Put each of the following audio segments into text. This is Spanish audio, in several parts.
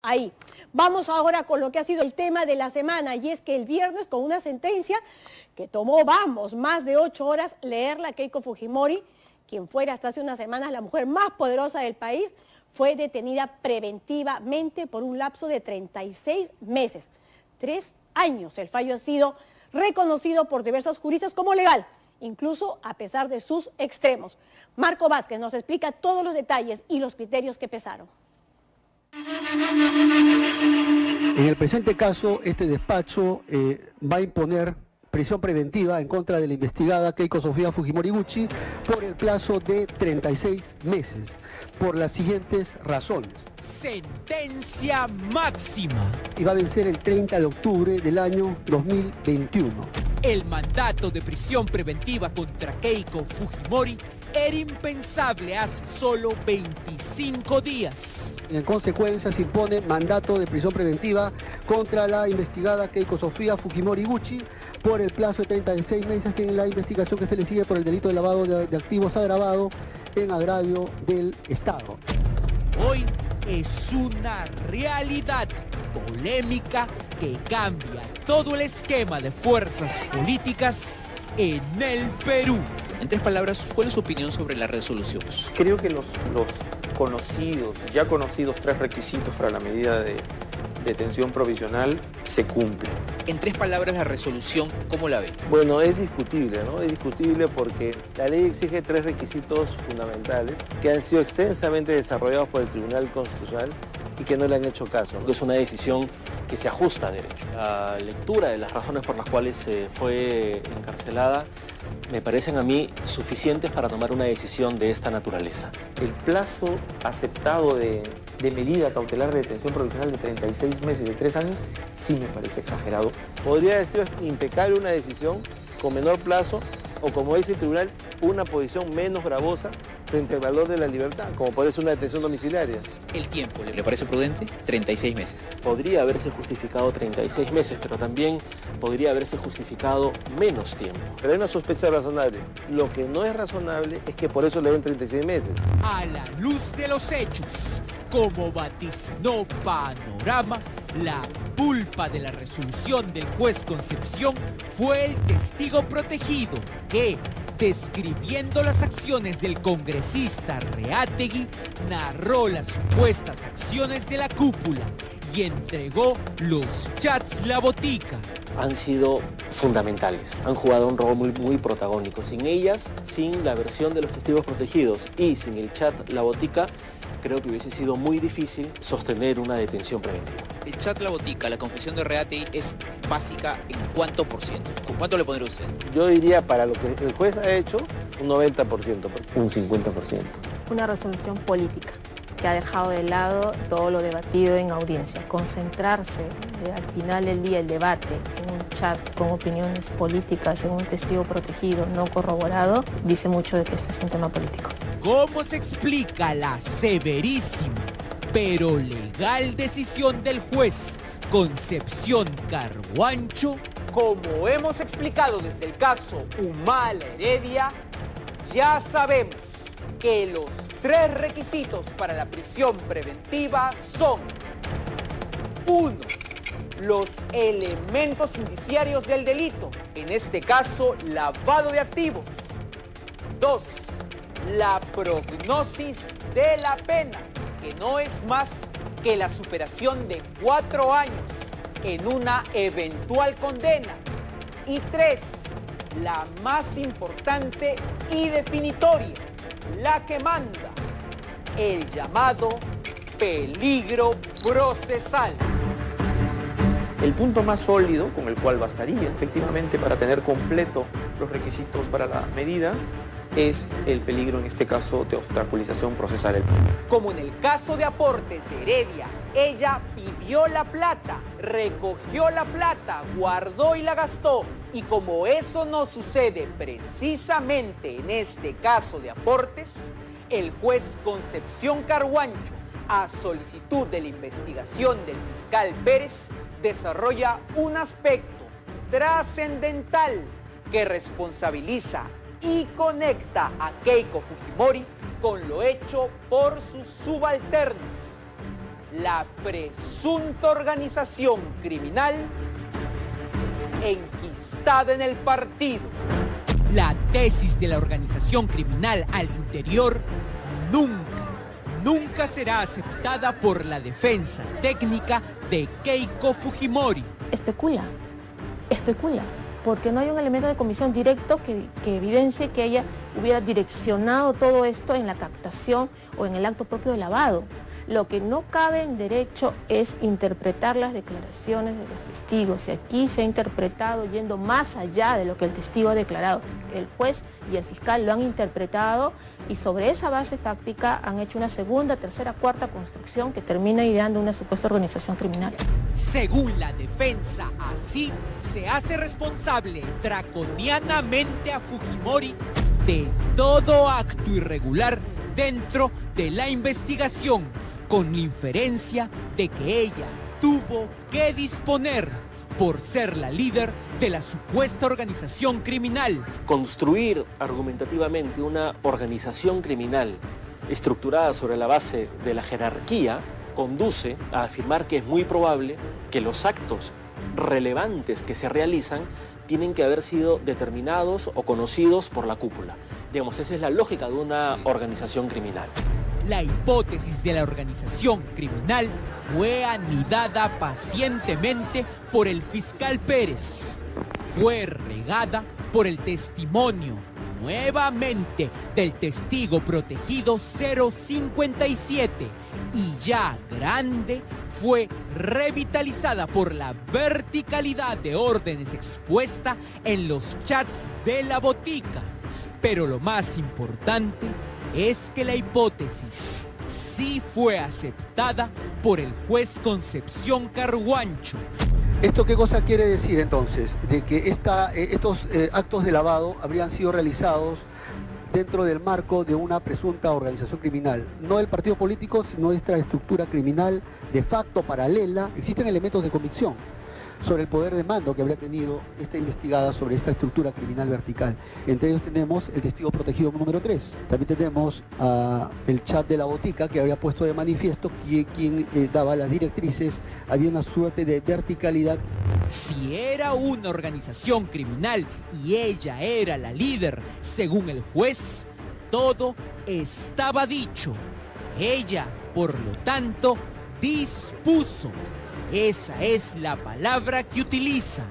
Ahí. Vamos ahora con lo que ha sido el tema de la semana, y es que el viernes, con una sentencia que tomó, más de 8 horas leerla, Keiko Fujimori, quien fuera hasta hace unas semanas la mujer más poderosa del país, fue detenida preventivamente por un lapso de 36 meses. 3 años. El fallo ha sido reconocido por diversos juristas como legal, incluso a pesar de sus extremos. Marco Vázquez nos explica todos los detalles y los criterios que pesaron. En el presente caso, este despacho va a imponer prisión preventiva en contra de la investigada Keiko Sofía Fujimori Gucci por el plazo de 36 meses, por las siguientes razones. Sentencia máxima. Y va a vencer el 30 de octubre del año 2021. El mandato de prisión preventiva contra Keiko Fujimori era impensable hace solo 25 días. En consecuencia, se impone mandato de prisión preventiva contra la investigada Keiko Sofía Fujimori Gucci por el plazo de 36 meses en la investigación que se le sigue por el delito de lavado de activos agravado en agravio del Estado. Hoy es una realidad polémica que cambia todo el esquema de fuerzas políticas en el Perú. En 3 palabras, ¿cuál es su opinión sobre la resolución? Creo que los ya conocidos 3 requisitos para la medida de detención provisional se cumplen. En 3 palabras, la resolución, ¿cómo la ve? Bueno, es discutible, ¿no? Es discutible porque la ley exige 3 requisitos fundamentales que han sido extensamente desarrollados por el Tribunal Constitucional y que no le han hecho caso, ¿no? Es una decisión que se ajusta a derecho. La lectura de las razones por las cuales fue encarcelada me parecen a mí suficientes para tomar una decisión de esta naturaleza. El plazo aceptado de medida cautelar de detención provisional de 36 meses, de 3 años, sí me parece exagerado. Podría decir impecable una decisión con menor plazo o, como dice el tribunal, una posición menos gravosa frente al valor de la libertad, como puede ser una detención domiciliaria. ¿El tiempo le parece prudente? 36 meses. Podría haberse justificado 36 meses, pero también podría haberse justificado menos tiempo. Pero hay una sospecha razonable. Lo que no es razonable es que por eso le den 36 meses. A la luz de los hechos, como vaticinó Panorama, la culpa de la resolución del juez Concepción fue el testigo protegido que, describiendo las acciones del congresista Reátegui, narró las supuestas acciones de la cúpula y entregó los chats La Botica. Han sido fundamentales, han jugado un rol muy protagónico. Sin ellas, sin la versión de los testigos protegidos y sin el chat La Botica, creo que hubiese sido muy difícil sostener una detención preventiva. El chat La Botica, la confesión de Reátegui, es básica ¿en cuánto por ciento? ¿Con cuánto le pondría usted? Yo diría, para lo que el juez ha hecho, un 90%, un 50%. Una resolución política que ha dejado de lado todo lo debatido en audiencia. Concentrarse al final del día el debate en un chat con opiniones políticas, en un testigo protegido no corroborado, dice mucho de que este es un tema político. ¿Cómo se explica la severísima pero legal decisión del juez Concepción Carhuancho? Como hemos explicado desde el caso Humala Heredia, ya sabemos que los 3 requisitos para la prisión preventiva son: 1. Los elementos indiciarios del delito, en este caso lavado de activos. 2. La prognosis de la pena, que no es más que la superación de 4 años en una eventual condena. Y 3. La más importante y definitoria, la que manda, el llamado peligro procesal. El punto más sólido, con el cual bastaría efectivamente para tener completo los requisitos para la medida, es el peligro, en este caso, de obstaculización procesal. Como en el caso de Aportes de Heredia, ella pidió la plata, recogió la plata, guardó y la gastó. Y como eso no sucede precisamente en este caso de Aportes, el juez Concepción Carhuancho, a solicitud de la investigación del fiscal Pérez, desarrolla un aspecto trascendental que responsabiliza y conecta a Keiko Fujimori con lo hecho por sus subalternos. la presunta organización criminal enquistada en el partido. La tesis de la organización criminal al interior nunca será aceptada por la defensa técnica de Keiko Fujimori. Especula, porque no hay un elemento de comisión directo que evidencie que ella hubiera direccionado todo esto en la captación o en el acto propio de lavado. Lo que no cabe en derecho es interpretar las declaraciones de los testigos. Y aquí se ha interpretado yendo más allá de lo que el testigo ha declarado. El juez y el fiscal lo han interpretado y sobre esa base fáctica han hecho una segunda, tercera, cuarta construcción que termina ideando una supuesta organización criminal. Según la defensa, así se hace responsable draconianamente a Fujimori de todo acto irregular dentro de la investigación, con inferencia de que ella tuvo que disponer por ser la líder de la supuesta organización criminal. Construir argumentativamente una organización criminal estructurada sobre la base de la jerarquía conduce a afirmar que es muy probable que los actos relevantes que se realizan tienen que haber sido determinados o conocidos por la cúpula. Digamos, esa es la lógica de una organización criminal. La hipótesis de la organización criminal fue anidada pacientemente por el fiscal Pérez. Fue regada por el testimonio, nuevamente, del testigo protegido 057 y ya grande, fue revitalizada por la verticalidad de órdenes expuesta en los chats de la botica. Pero lo más importante es que la hipótesis sí fue aceptada por el juez Concepción Carhuancho. ¿Esto qué cosa quiere decir entonces? De que estos actos de lavado habrían sido realizados dentro del marco de una presunta organización criminal. No del partido político, sino de esta estructura criminal de facto paralela. Existen elementos de convicción sobre el poder de mando que habría tenido esta investigada sobre esta estructura criminal vertical. Entre ellos tenemos el testigo protegido número 3. También tenemos el chat de la botica que habría puesto de manifiesto que quien daba las directrices. Había una suerte de verticalidad. Si era una organización criminal y ella era la líder, según el juez, todo estaba dicho. Ella, por lo tanto, dispuso. Esa es la palabra que utiliza.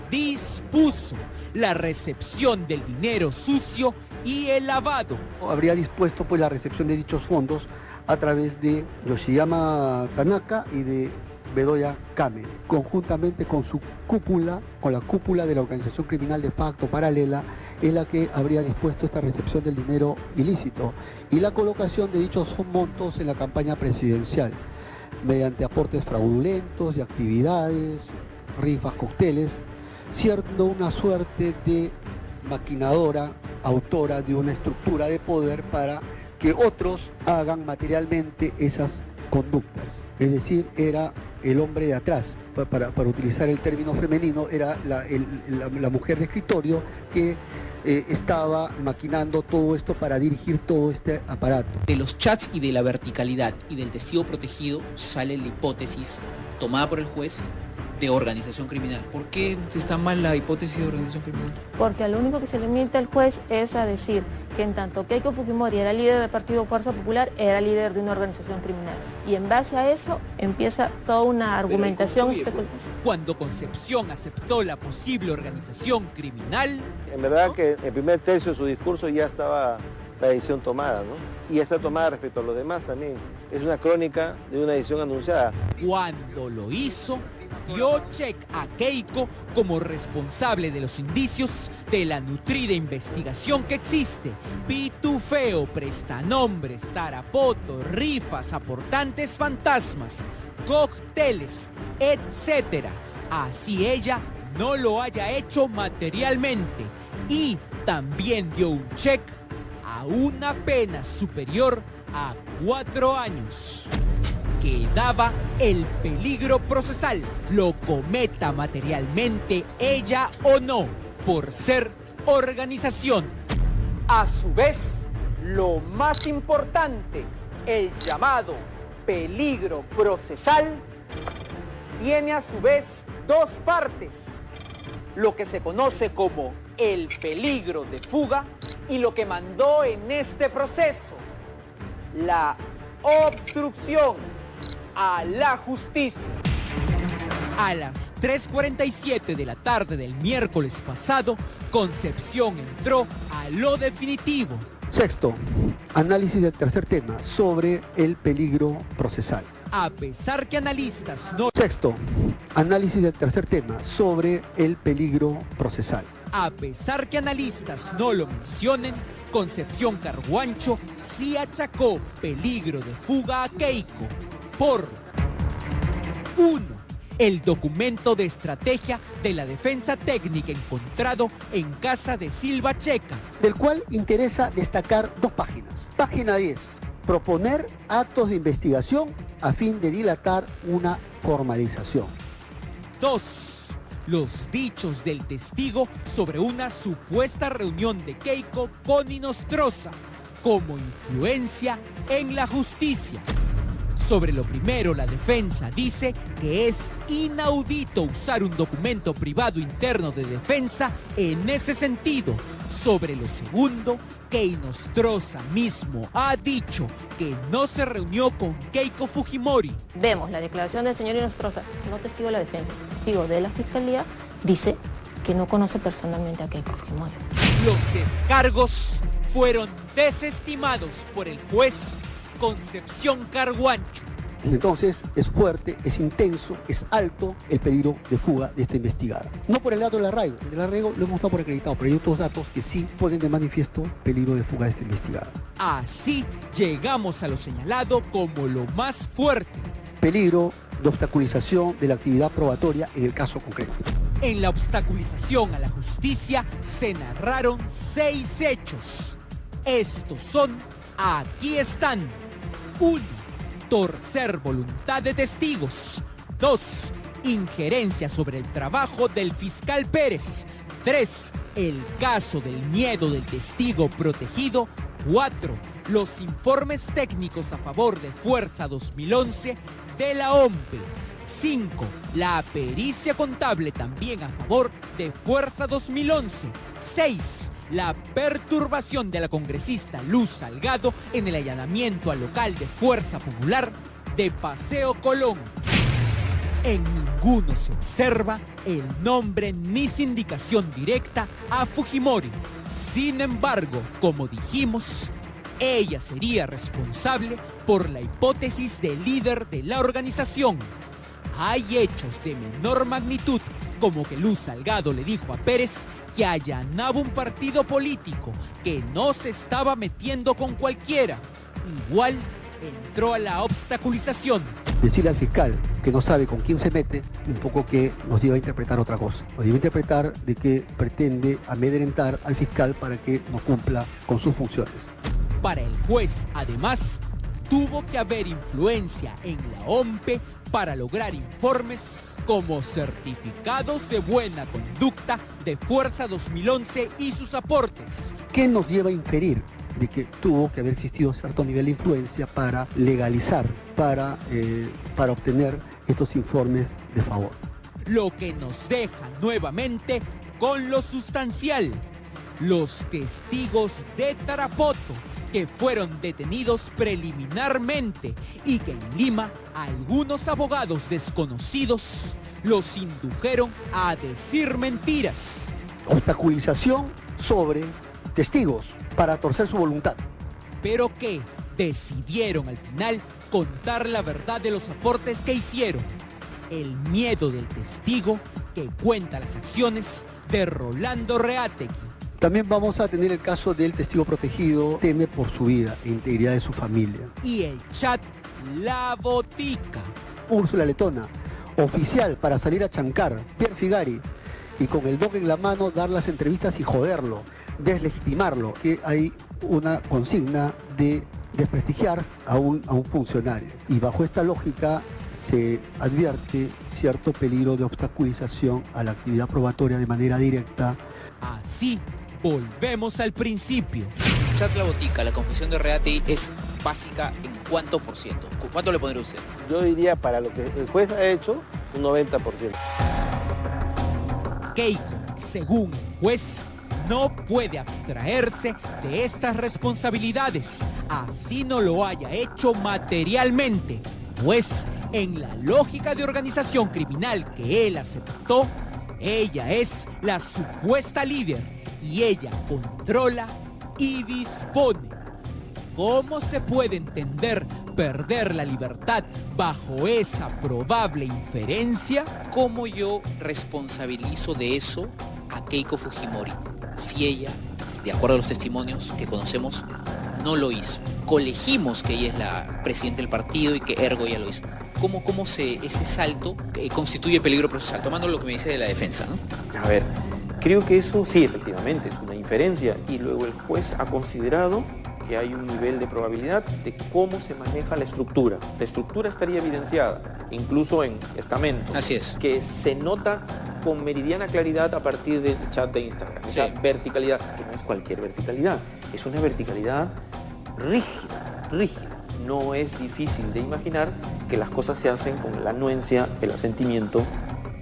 Dispuso la recepción del dinero sucio y el lavado. Habría dispuesto pues la recepción de dichos fondos a través de Yoshiyama Tanaka y de Bedoya Kame, conjuntamente con su cúpula, con la cúpula de la organización criminal de facto paralela, es la que habría dispuesto esta recepción del dinero ilícito y la colocación de dichos montos en la campaña presidencial, mediante aportes fraudulentos y actividades, rifas, cócteles, siendo una suerte de maquinadora, autora de una estructura de poder para que otros hagan materialmente esas conductas. Es decir, era el hombre de atrás, para utilizar el término femenino, era la mujer de escritorio que estaba maquinando todo esto para dirigir todo este aparato. De los chats y de la verticalidad y del testigo protegido sale la hipótesis tomada por el juez de organización criminal. ¿Por qué está mal la hipótesis de organización criminal? Porque a lo único que se limita el juez es a decir que en tanto Keiko Fujimori era líder del partido Fuerza Popular, era líder de una organización criminal. Y en base a eso empieza toda una argumentación. Cuando Concepción aceptó la posible organización criminal... En verdad que en el primer tercio de su discurso ya estaba la decisión tomada, ¿no? Y esa tomada respecto a los demás también. Es una crónica de una decisión anunciada. Cuando lo hizo, dio check a Keiko como responsable de los indicios de la nutrida investigación que existe. Pitufeo, prestanombres, tarapoto, rifas, aportantes fantasmas, cócteles, etc. Así ella no lo haya hecho materialmente. Y también dio un check a una pena superior a 4 años. Quedaba el peligro procesal, lo cometa materialmente ella o no, por ser organización. A su vez, lo más importante, el llamado peligro procesal tiene a su vez dos partes, lo que se conoce como el peligro de fuga y lo que mandó en este proceso, la obstrucción a la justicia. A las 3:47 de la tarde del miércoles pasado, Concepción entró a lo definitivo. Sexto, análisis del tercer tema sobre el peligro procesal. A pesar que analistas no... Sexto, análisis del tercer tema sobre el peligro procesal. A pesar que analistas no lo mencionen, Concepción Carguancho sí achacó peligro de fuga a Keiko por 1. El documento de estrategia de la defensa técnica encontrado en casa de Silva Checa, Del cual interesa destacar dos páginas. Página 10, proponer actos de investigación a fin de dilatar una formalización. 2. Los dichos del testigo sobre una supuesta reunión de Keiko con Inostroza como influencia en la justicia. Sobre lo primero, la defensa dice que es inaudito usar un documento privado interno de defensa en ese sentido. Sobre lo segundo, que Inostroza mismo ha dicho que no se reunió con Keiko Fujimori. Vemos la declaración del señor Inostroza, no testigo de la defensa, testigo de la fiscalía, dice que no conoce personalmente a Keiko Fujimori. Los descargos fueron desestimados por el juez Concepción Carguancho. Entonces es fuerte, es intenso, es alto el peligro de fuga de esta investigada. No por el dato del arraigo, el del arraigo lo hemos dado por acreditado, pero hay otros datos que sí ponen de manifiesto peligro de fuga de esta investigada. Así llegamos a lo señalado como lo más fuerte. Peligro de obstaculización de la actividad probatoria en el caso concreto. En la obstaculización a la justicia se narraron 6 hechos. Estos son, aquí están. 1. Torcer voluntad de testigos. 2. Injerencia sobre el trabajo del fiscal Pérez. 3. El caso del miedo del testigo protegido. 4. Los informes técnicos a favor de Fuerza 2011 de la OMPE. 5. La pericia contable también a favor de Fuerza 2011. 6. La perturbación de la congresista Luz Salgado en el allanamiento al local de Fuerza Popular de Paseo Colón. En ninguno se observa el nombre ni sindicación directa a Fujimori. Sin embargo, como dijimos, ella sería responsable por la hipótesis de líder de la organización. Hay hechos de menor magnitud, como que Luz Salgado le dijo a Pérez que allanaba un partido político, que no se estaba metiendo con cualquiera. Igual entró a la obstaculización. Decirle al fiscal que no sabe con quién se mete, un poco que nos lleva a interpretar otra cosa. Nos lleva a interpretar de que pretende amedrentar al fiscal para que no cumpla con sus funciones. Para el juez, además, tuvo que haber influencia en la OMPE para lograr informes como certificados de buena conducta de Fuerza 2011 y sus aportes. ¿Qué nos lleva a inferir de que tuvo que haber existido cierto nivel de influencia para legalizar, para obtener estos informes de favor? Lo que nos deja nuevamente con lo sustancial. Los testigos de Tarapoto, que fueron detenidos preliminarmente y que en Lima algunos abogados desconocidos los indujeron a decir mentiras. Obstaculización sobre testigos para torcer su voluntad. Pero que decidieron al final contar la verdad de los aportes que hicieron. El miedo del testigo que cuenta las acciones de Rolando Reategui. También vamos a tener el caso del testigo protegido, teme por su vida e integridad de su familia. Y el chat La Botica. Úrsula Letona, oficial para salir a chancar, Pierre Figari, y con el doc en la mano dar las entrevistas y joderlo, deslegitimarlo, que hay una consigna de desprestigiar a un funcionario. Y bajo esta lógica se advierte cierto peligro de obstaculización a la actividad probatoria de manera directa. Así volvemos al principio. Chat La Botica, la confesión de Reategui es básica en ¿cuánto por ciento? ¿Cuánto le pondría usted? Yo diría, para lo que el juez ha hecho, un 90%. Keiko, según el juez, no puede abstraerse de estas responsabilidades, así no lo haya hecho materialmente, pues en la lógica de organización criminal que él aceptó, ella es la supuesta líder y ella controla y dispone. ¿Cómo se puede entender perder la libertad bajo esa probable inferencia? ¿Cómo yo responsabilizo de eso a Keiko Fujimori si ella, de acuerdo a los testimonios que conocemos, no lo hizo? Colegimos que ella es la presidenta del partido y que ergo ella lo hizo. ¿Cómo ese salto constituye peligro procesal? Tomando lo que me dice de la defensa, ¿no? A ver, creo que eso sí, efectivamente, es una inferencia y luego el juez ha considerado que hay un nivel de probabilidad de cómo se maneja la estructura. La estructura estaría evidenciada, incluso en estamentos. Así es. Que se nota con meridiana claridad a partir del chat de Instagram. Sí. Esa verticalidad, que no es cualquier verticalidad, es una verticalidad rígida. No es difícil de imaginar que las cosas se hacen con la anuencia, el asentimiento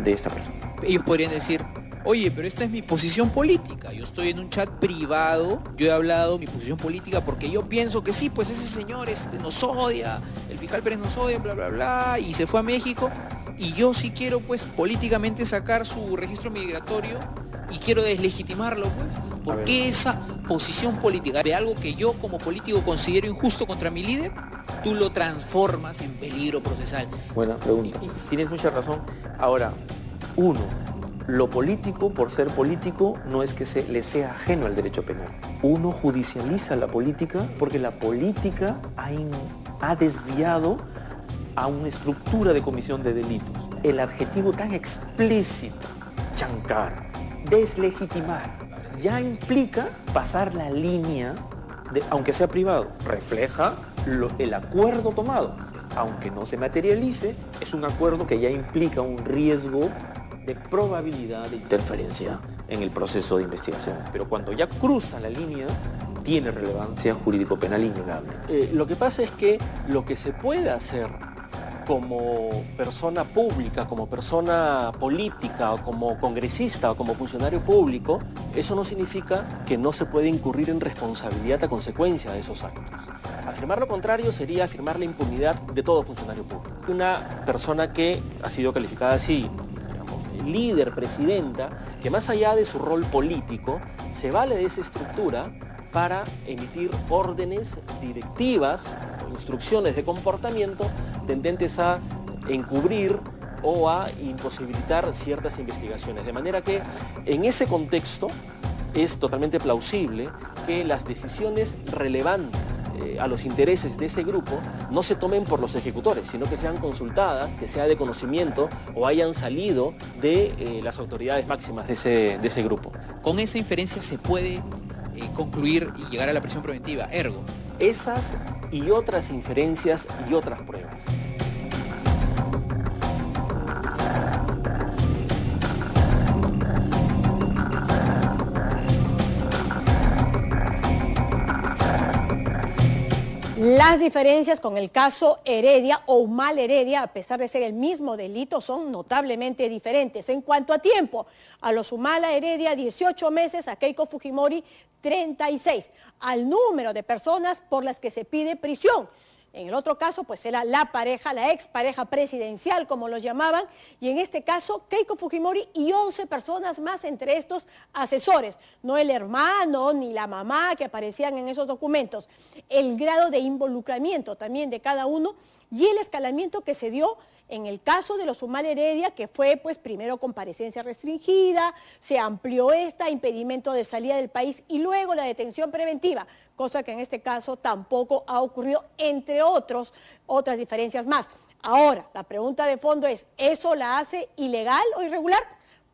de esta persona. Ellos podrían decir, oye, pero esta es mi posición política, yo estoy en un chat privado, yo he hablado mi posición política porque yo pienso que sí, pues ese señor nos odia, el fiscal Pérez nos odia, bla, bla, bla, y se fue a México, y yo sí quiero, pues, políticamente sacar su registro migratorio y quiero deslegitimarlo, pues. ¿Por qué esa posición política de algo que yo como político considero injusto contra mi líder, tú lo transformas en peligro procesal? Buena pregunta. Y tienes mucha razón. Ahora, lo político, por ser político, no es que le sea ajeno al derecho penal. Uno judicializa la política porque la política ha desviado a una estructura de comisión de delitos. El adjetivo tan explícito, chancar, deslegitimar, ya implica pasar la línea, aunque sea privado, refleja el acuerdo tomado. Aunque no se materialice, es un acuerdo que ya implica un riesgo de probabilidad de interferencia en el proceso de investigación. Pero cuando ya cruza la línea, tiene relevancia jurídico-penal innegable. Lo que pasa es que lo que se puede hacer como persona pública, como persona política, o como congresista, o como funcionario público, eso no significa que no se puede incurrir en responsabilidad a consecuencia de esos actos. Afirmar lo contrario sería afirmar la impunidad de todo funcionario público. Una persona que ha sido calificada así, líder, presidenta, que más allá de su rol político, se vale de esa estructura para emitir órdenes directivas o instrucciones de comportamiento tendentes a encubrir o a imposibilitar ciertas investigaciones. De manera que en ese contexto es totalmente plausible que las decisiones relevantes a los intereses de ese grupo no se tomen por los ejecutores, sino que sean consultadas, que sea de conocimiento o hayan salido de las autoridades máximas de ese grupo. Con esa inferencia se puede concluir y llegar a la prisión preventiva, ergo. Esas y otras inferencias y otras pruebas. Las diferencias con el caso Heredia o Humala Heredia, a pesar de ser el mismo delito, son notablemente diferentes. En cuanto a tiempo, a los Humala Heredia 18 meses, a Keiko Fujimori 36, al número de personas por las que se pide prisión. En el otro caso, pues era la pareja, la expareja presidencial, como los llamaban, y en este caso, Keiko Fujimori y 11 personas más entre estos asesores, no el hermano ni la mamá que aparecían en esos documentos. El grado de involucramiento también de cada uno y el escalamiento que se dio en el caso de los Humala Heredia, que fue pues primero comparecencia restringida, se amplió impedimento de salida del país y luego la detención preventiva, cosa que en este caso tampoco ha ocurrido, entre otras diferencias más. Ahora, la pregunta de fondo es, ¿eso la hace ilegal o irregular?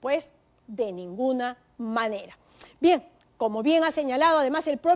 Pues de ninguna manera. Bien, como bien ha señalado además el propio